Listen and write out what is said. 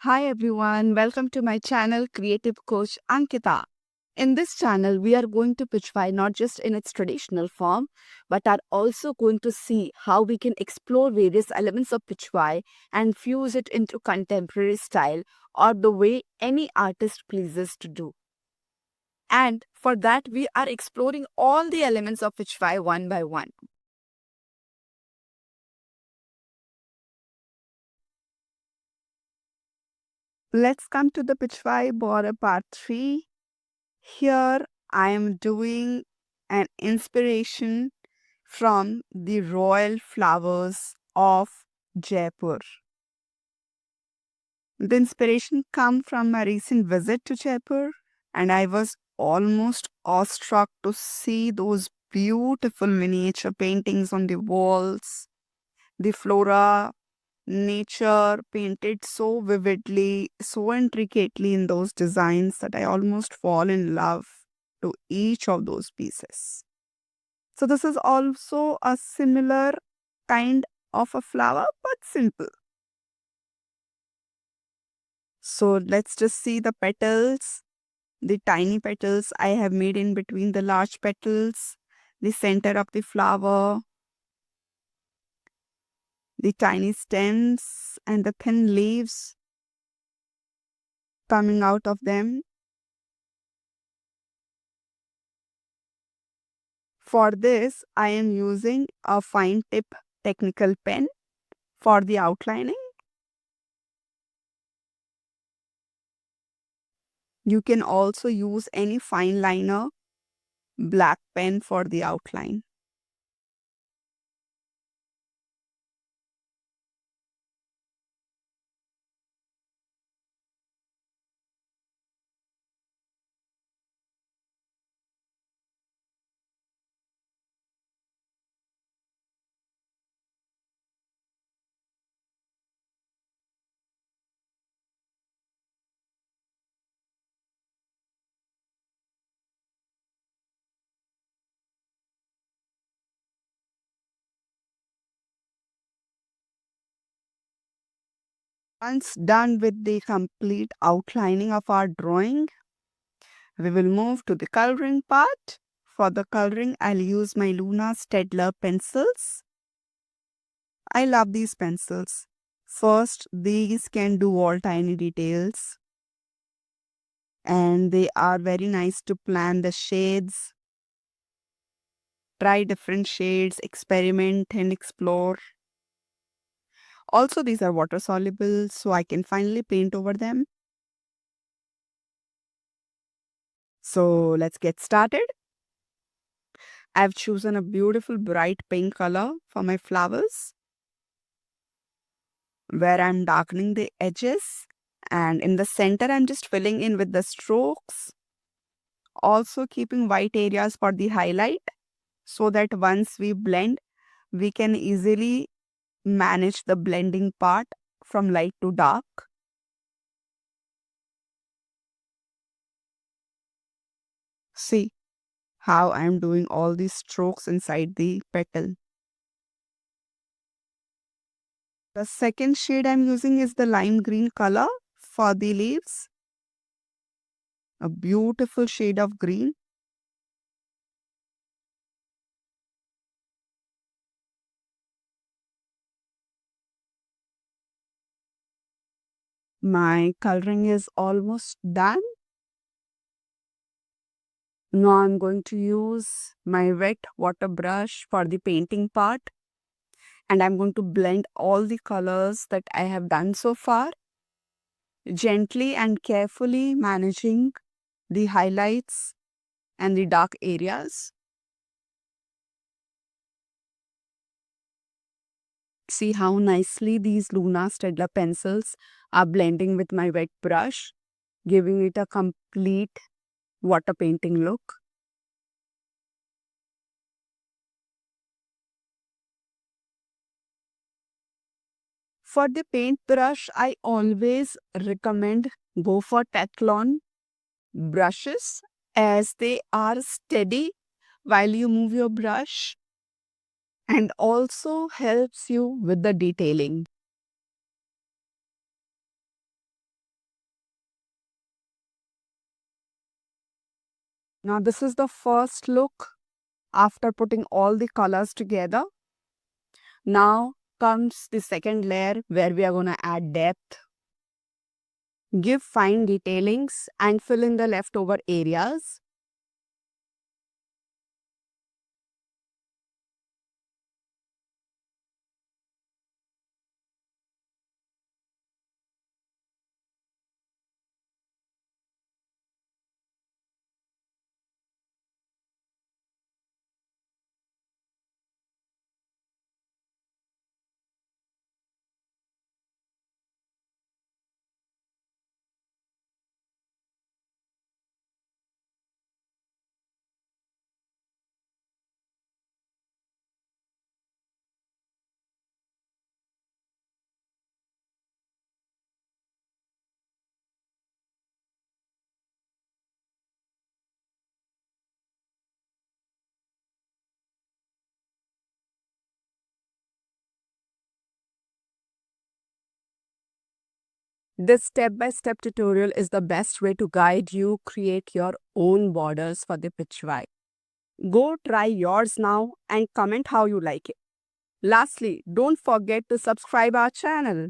Hi everyone, welcome to my channel Creative Coach Ankita. In this channel, we are going to Pichwai not just in its traditional form, but are also going to see how we can explore various elements of Pichwai and fuse it into contemporary style or the way any artist pleases to do. And for that, we are exploring all the elements of Pichwai one by one. Let's come to the Pichwai border part 3. Here I am doing an inspiration from the royal flowers of Jaipur. The inspiration come from my recent visit to Jaipur, and I was almost awestruck to see those beautiful miniature paintings on the walls, the flora, nature painted so vividly, so intricately in those designs that I almost fall in love to each of those pieces. So this is also a similar kind of a flower, but simple. So let's just see the petals, the tiny petals I have made in between the large petals, the center of the flower, the tiny stems and the thin leaves coming out of them. For this, I am using a fine tip technical pen for the outlining. You can also use any fine liner black pen for the outline. Once done with the complete outlining of our drawing, we will move to the coloring part. For the coloring, I'll use my Luna Steadler pencils. I love these pencils. First, these can do all tiny details, and they are very nice to plan the shades, try different shades, experiment and explore. Also, these are water soluble, so I can finally paint over them. So let's get started. I've chosen a beautiful bright pink color for my flowers, where I'm darkening the edges, and in the center I'm just filling in with the strokes, also keeping white areas for the highlight so that once we blend, we can easily manage the blending part from light to dark. See how I'm doing all these strokes inside the petal. The second shade I'm using is the lime green color for the leaves, a beautiful shade of green. My coloring is almost done. Now I'm going to use my wet water brush for the painting part, and I'm going to blend all the colors that I have done so far, gently and carefully managing the highlights and the dark areas. See how nicely these Luna Steadler pencils are blending with my wet brush, giving it a complete water painting look. For the paint brush, I always recommend go for Teflon brushes as they are steady while you move your brush and also helps you with the detailing. Now, this is the first look after putting all the colors together. Now comes the second layer where we are going to add depth, give fine detailings, and fill in the leftover areas. This step-by-step tutorial is the best way to guide you create your own borders for the Pichwai. Go try yours now and comment how you like it. Lastly, don't forget to subscribe our channel.